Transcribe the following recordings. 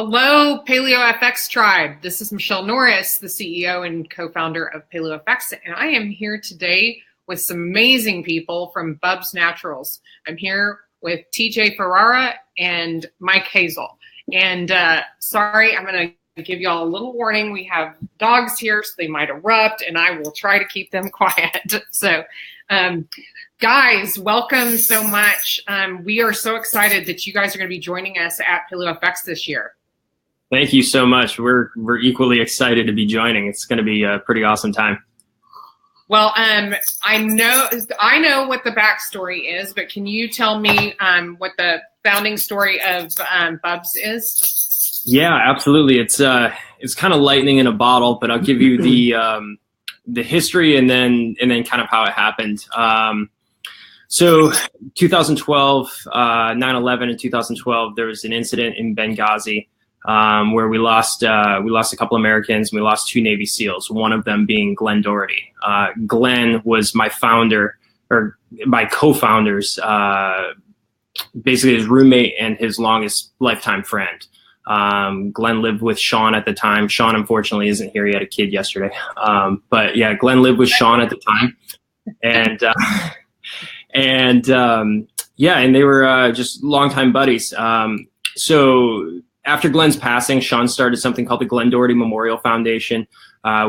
Hello, Paleo FX Tribe. This is Michelle Norris, the CEO and co-founder of Paleo FX, and I am here today with some amazing people from Bubs Naturals. I'm here with TJ Ferrara and Mike Hazel. And sorry, I'm going to give you all a little warning. We have dogs here, so they might erupt, and I will try to keep them quiet. So, guys, welcome so much. We are so excited that you guys are going to be joining us at Paleo FX this year. Thank you so much. We're equally excited to be joining. It's going to be a pretty awesome time. Well, I know what the backstory is, but can you tell me what the founding story of Bubs is? Yeah, absolutely. It's kind of lightning in a bottle, but I'll give you the history and then kind of how it happened. So 2012, 9/11 in 2012, there was an incident in Benghazi where we lost a couple Americans and we lost 2 Navy SEALs, one of them being Glenn Doherty. Glenn was my founder, or my co-founders, basically his roommate and his longest lifetime friend. Glenn lived with Sean at the time. Sean, unfortunately, isn't here. He had a kid yesterday. But yeah, Glenn lived with Sean at the time. And they were just longtime buddies. So after Glenn's passing, Sean started something called the Glenn Doherty Memorial Foundation,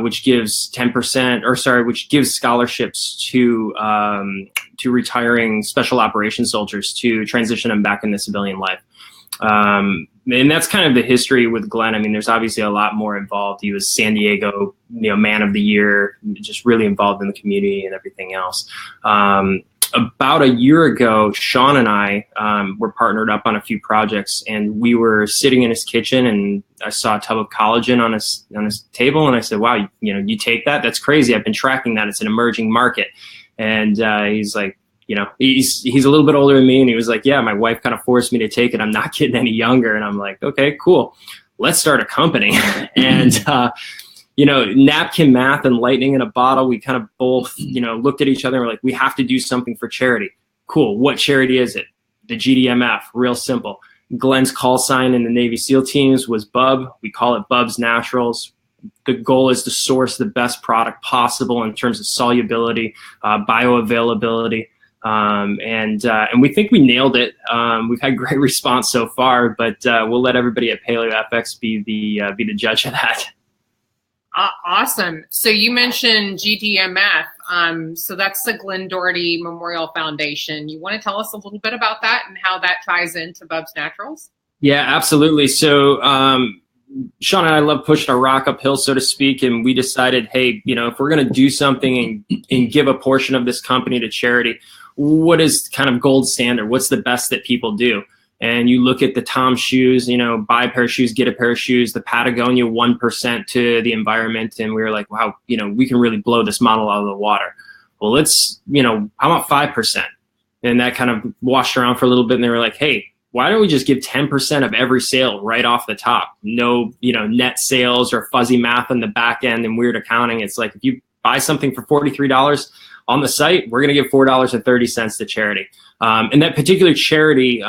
which gives which gives scholarships to retiring special operations soldiers to transition them back into civilian life. And that's kind of the history with Glenn. I mean, there's obviously a lot more involved. He was San Diego, Man of the Year, just really involved in the community and everything else. About a year ago, Sean and I were partnered up on a few projects, and we were sitting in his kitchen, and I saw a tub of collagen on his table, and I said, "Wow, you take that? That's crazy. I've been tracking that. It's an emerging market." And he's like, he's a little bit older than me, and he was like, "Yeah, my wife kind of forced me to take it. I'm not getting any younger." And I'm like, "Okay, cool. Let's start a company." And napkin math and lightning in a bottle, we kind of both, looked at each other and were like, we have to do something for charity. Cool. What charity is it? The GDMF. Real simple. Glenn's call sign in the Navy SEAL teams was Bub. We call it Bubs Naturals. The goal is to source the best product possible in terms of solubility, bioavailability. And we think we nailed it. We've had great response so far, but we'll let everybody at Paleo FX be the judge of that. Awesome. So you mentioned GDMF. So that's the Glenn Doherty Memorial Foundation. You want to tell us a little bit about that and how that ties into Bubs Naturals? Yeah, absolutely. So Sean and I love pushing our rock uphill, so to speak, and we decided, hey, if we're going to do something and give a portion of this company to charity, what is kind of gold standard? What's the best that people do? And you look at the Tom shoes, buy a pair of shoes, get a pair of shoes, the Patagonia 1% to the environment. And we were like, wow, we can really blow this model out of the water. Well, let's, how about 5%? And that kind of washed around for a little bit. And they were like, hey, why don't we just give 10% of every sale right off the top? No, net sales or fuzzy math on the back end and weird accounting. It's like, if you buy something for $43 on the site, we're going to give $4.30 to charity. And that particular charity,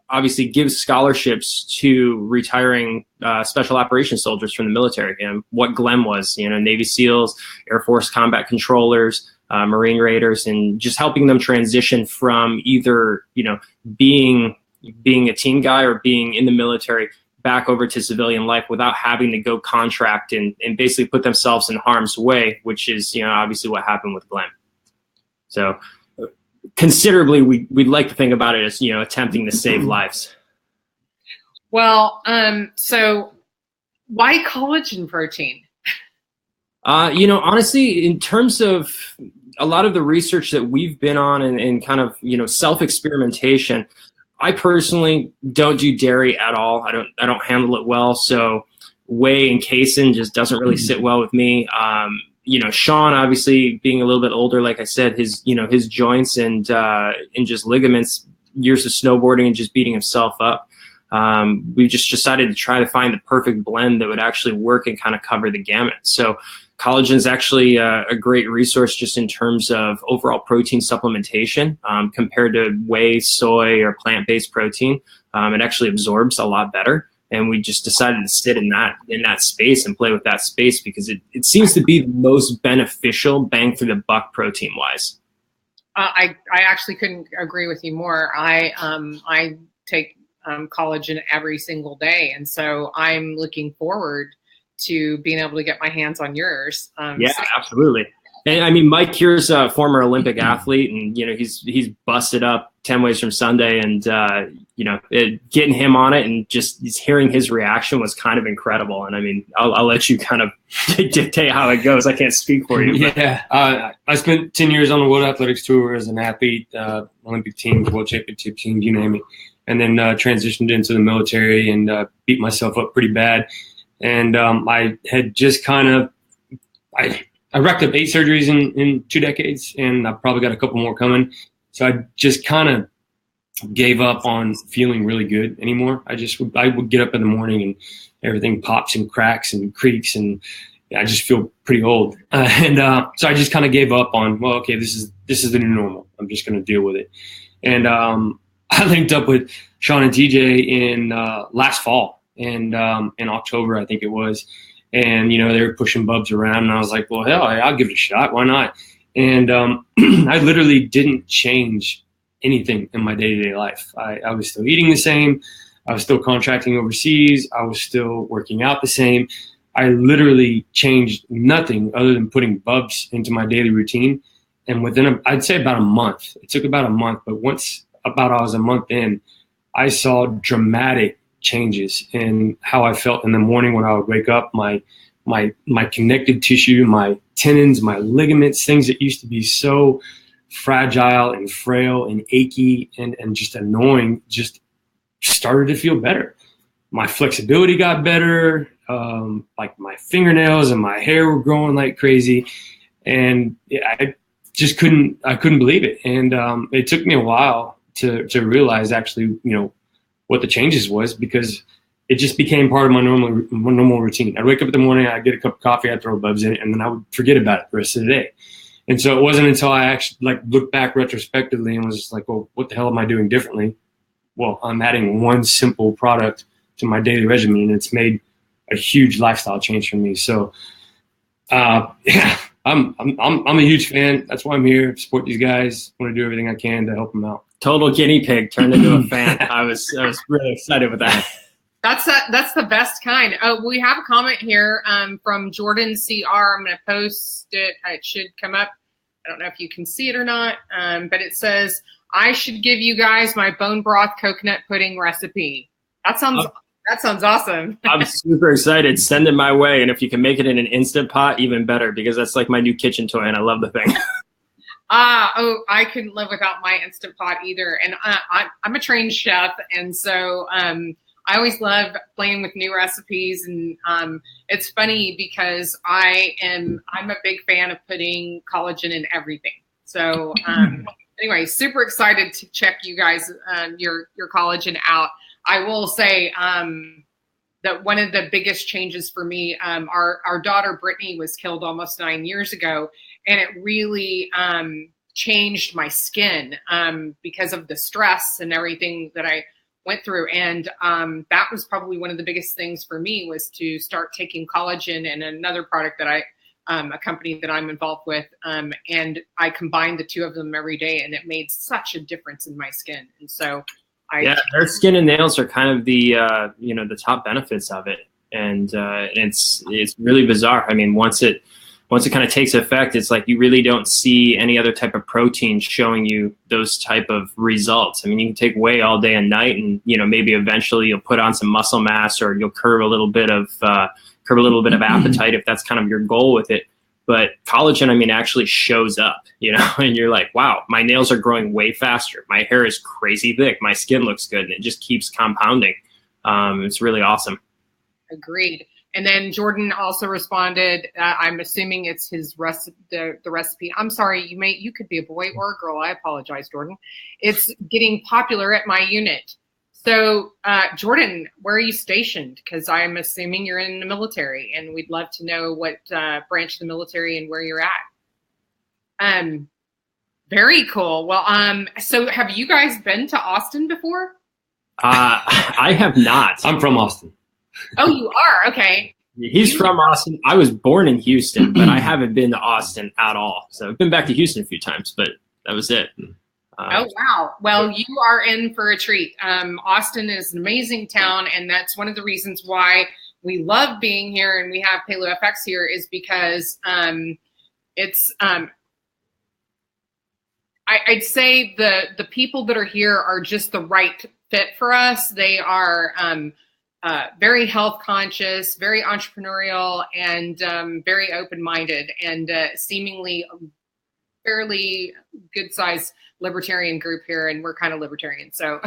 obviously gives scholarships to retiring special operations soldiers from the military. And what Glenn was, Navy SEALs, Air Force combat controllers, Marine Raiders, and just helping them transition from either, being a team guy or being in the military back over to civilian life without having to go contract and basically put themselves in harm's way, which is, obviously what happened with Glenn. So considerably, we'd like to think about it as, attempting to save lives. Well, so why collagen protein? Honestly, in terms of a lot of the research that we've been on and kind of, self-experimentation, I personally don't do dairy at all. I don't handle it well. So whey and casein just doesn't really sit well with me. Sean, obviously being a little bit older, like I said, his joints and just ligaments, years of snowboarding and just beating himself up. We just decided to try to find the perfect blend that would actually work and kind of cover the gamut. So collagen is actually a great resource just in terms of overall protein supplementation compared to whey, soy, or plant-based protein. It actually absorbs a lot better. And we just decided to sit in that space and play with that space because it seems to be the most beneficial bang for the buck protein wise. I actually couldn't agree with you more. I take collagen every single day, and so I'm looking forward to being able to get my hands on yours. Yeah, absolutely. And I mean, Mike here's a former Olympic athlete, and he's busted up 10 ways from Sunday, and getting him on it and just hearing his reaction was kind of incredible. And I mean, I'll let you kind of dictate how it goes. I can't speak for you. Yeah, I spent 10 years on the World Athletics Tour as an athlete, Olympic teams, World Championship teams, you name it, and then transitioned into the military and beat myself up pretty bad. And I had just kind of I racked up 8 surgeries in 2 decades, and I probably got a couple more coming. So I just kind of gave up on feeling really good anymore. I would get up in the morning and everything pops and cracks and creaks, and I just feel pretty old. So I just kind of gave up on, well, okay, this is the new normal. I'm just going to deal with it. And I linked up with Sean and TJ in last fall, and in October, I think it was. And, they were pushing Bubs around, and I was like, well, hell, I'll give it a shot. Why not? And I literally didn't change anything in my day-to-day life. I was still eating the same. I was still contracting overseas. I was still working out the same. I literally changed nothing other than putting Bubs into my daily routine. And within, I'd say about a month, it took about a month, but once I was a month in, I saw dramatic changes in how I felt in the morning when I would wake up. My connective tissue, my tendons, my ligaments, things that used to be so fragile and frail and achy and just annoying, just started to feel better. My flexibility got better. Like my fingernails and my hair were growing like crazy, and I just couldn't believe it. And it took me a while to realize actually, what the changes was, because it just became part of my normal routine. I'd wake up in the morning, I'd get a cup of coffee, I'd throw Bubs in it, and then I would forget about it the rest of the day. And so it wasn't until I actually looked back retrospectively and was just like, well, what the hell am I doing differently? Well, I'm adding one simple product to my daily regimen, and it's made a huge lifestyle change for me. So, yeah, I'm a huge fan. That's why I'm here. Support these guys. Want to do everything I can to help them out. Total guinea pig turned into a fan. I was really excited with that. That's the best kind. Oh, we have a comment here from Jordan CR. I'm going to post it. It should come up. I don't know if you can see it or not, but it says, I should give you guys my bone broth coconut pudding recipe. That sounds awesome. I'm super excited. Send it my way. And if you can make it in an Instant Pot, even better, because that's like my new kitchen toy, and I love the thing. I couldn't live without my Instant Pot either. And I'm a trained chef, and so I always love playing with new recipes. And it's funny because I'm a big fan of putting collagen in everything. So anyway, super excited to check you guys your collagen out. I will say that one of the biggest changes for me, our daughter Brittany was killed almost 9 years ago, and it really changed my skin because of the stress and everything that I went through. And that was probably one of the biggest things for me, was to start taking collagen and another product that a company that I'm involved with. And I combined the two of them every day, and it made such a difference in my skin. And so their skin and nails are kind of the the top benefits of it, and it's really bizarre. I mean, once it kind of takes effect, it's like you really don't see any other type of protein showing you those type of results. I mean, you can take whey all day and night, and maybe eventually you'll put on some muscle mass, or you'll curb a little bit of appetite if that's kind of your goal with it. But collagen, I mean, actually shows up, and you're like, wow, my nails are growing way faster. My hair is crazy thick. My skin looks good, and it just keeps compounding. It's really awesome. Agreed. And then Jordan also responded, I'm assuming it's his the recipe. I'm sorry, you could be a boy or a girl. I apologize, Jordan. It's getting popular at my unit. So, Jordan, where are you stationed? Because I'm assuming you're in the military, and we'd love to know what branch of the military and where you're at. Very cool. Well, so have you guys been to Austin before? I have not. I'm from Austin. Oh, you are? Okay. He's from Austin. I was born in Houston, but I haven't been to Austin at all. So I've been back to Houston a few times, but that was it. Oh, wow. Well, you are in for a treat. Austin is an amazing town, and that's one of the reasons why we love being here and we have Paleo FX here is because I'd say the people that are here are just the right fit for us. They are very health conscious, very entrepreneurial, and very open-minded, and seemingly fairly good-sized libertarian group here, and we're kind of libertarian. So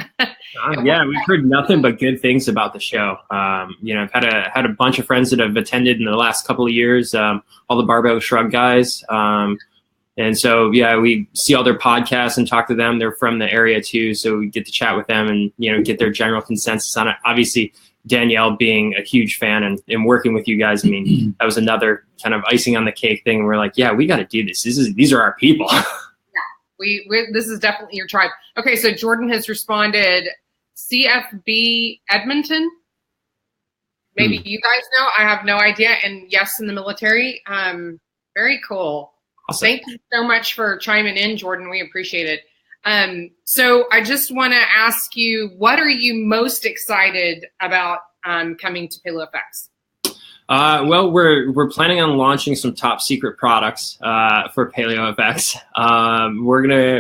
yeah, we've heard nothing but good things about the show. I've had a bunch of friends that have attended in the last couple of years, all the Barbell Shrug guys. And so, yeah, we see all their podcasts and talk to them. They're from the area too, so we get to chat with them and, get their general consensus on it. Obviously, Danielle being a huge fan and working with you guys, I mean, that was another kind of icing on the cake thing. We're like, yeah, we got to do this. These are our people. Yeah, this is definitely your tribe. Okay, so Jordan has responded, CFB Edmonton. Maybe you guys know. I have no idea. And yes, in the military. Very cool. Awesome. Thank you so much for chiming in, Jordan. We appreciate it. So I just want to ask you, what are you most excited about coming to Paleo FX? Well, we're planning on launching some top secret products for Paleo FX.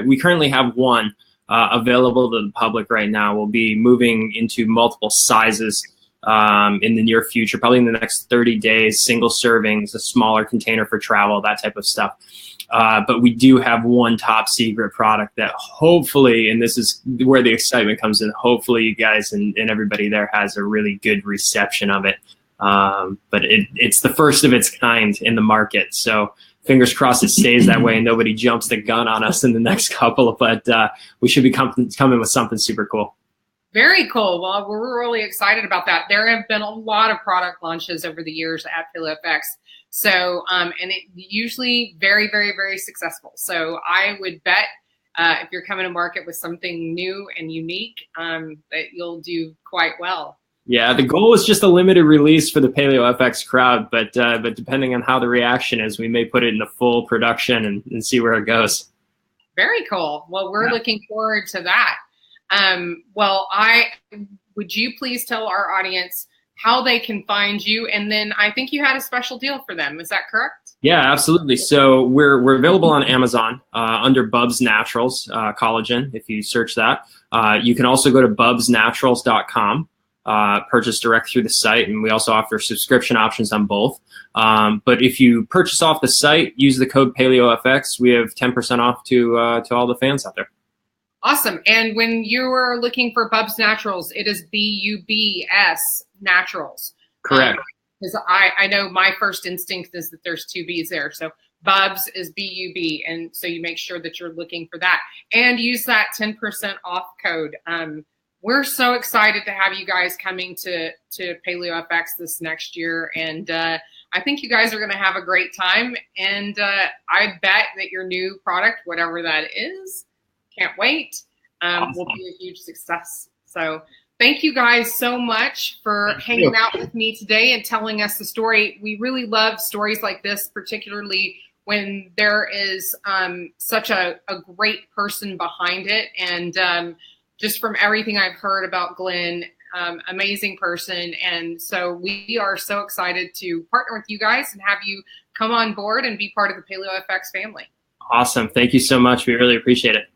We currently have one available to the public right now. We'll be moving into multiple sizes in the near future, probably in the next 30 days, single servings, a smaller container for travel, that type of stuff. But we do have one top secret product that hopefully, and this is where the excitement comes in, hopefully you guys and everybody there has a really good reception of it. But it's the first of its kind in the market. So fingers crossed it stays that way and nobody jumps the gun on us in the next couple. But we should be coming with something super cool. Very cool. Well, we're really excited about that. There have been a lot of product launches over the years at Paleo FX. So, and it usually very, very, very successful. So I would bet if you're coming to market with something new and unique, that you'll do quite well. Yeah, the goal is just a limited release for the Paleo FX crowd, but depending on how the reaction is, we may put it into full production and see where it goes. Very cool. Well, we're looking forward to that. Would you please tell our audience how they can find you? And then I think you had a special deal for them. Is that correct? Yeah, absolutely. So we're available on Amazon under Bubs Naturals Collagen. If you search that, you can also go to bubsnaturals.com, purchase direct through the site, and we also offer subscription options on both. But if you purchase off the site, use the code PaleoFX. We have 10% off to all the fans out there. Awesome. And when you're looking for Bubs Naturals, it is BUBS Naturals. Correct. Because I know my first instinct is that there's two B's there. So Bubs is BUB. And so you make sure that you're looking for that. And use that 10% off code. We're so excited to have you guys coming to Paleo FX this next year. And I think you guys are going to have a great time. And I bet that your new product, whatever that is, can't wait, awesome, will be a huge success. So thank you guys so much for hanging out with me today and telling us the story. We really love stories like this, particularly when there is such a great person behind it. And just from everything I've heard about Glenn, amazing person. And so we are so excited to partner with you guys and have you come on board and be part of the Paleo FX family. Awesome. Thank you so much. We really appreciate it.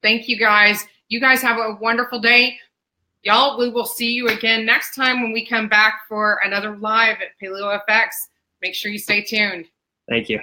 Thank you, guys. You guys have a wonderful day. Y'all, we will see you again next time when we come back for another live at Paleo FX. Make sure you stay tuned. Thank you.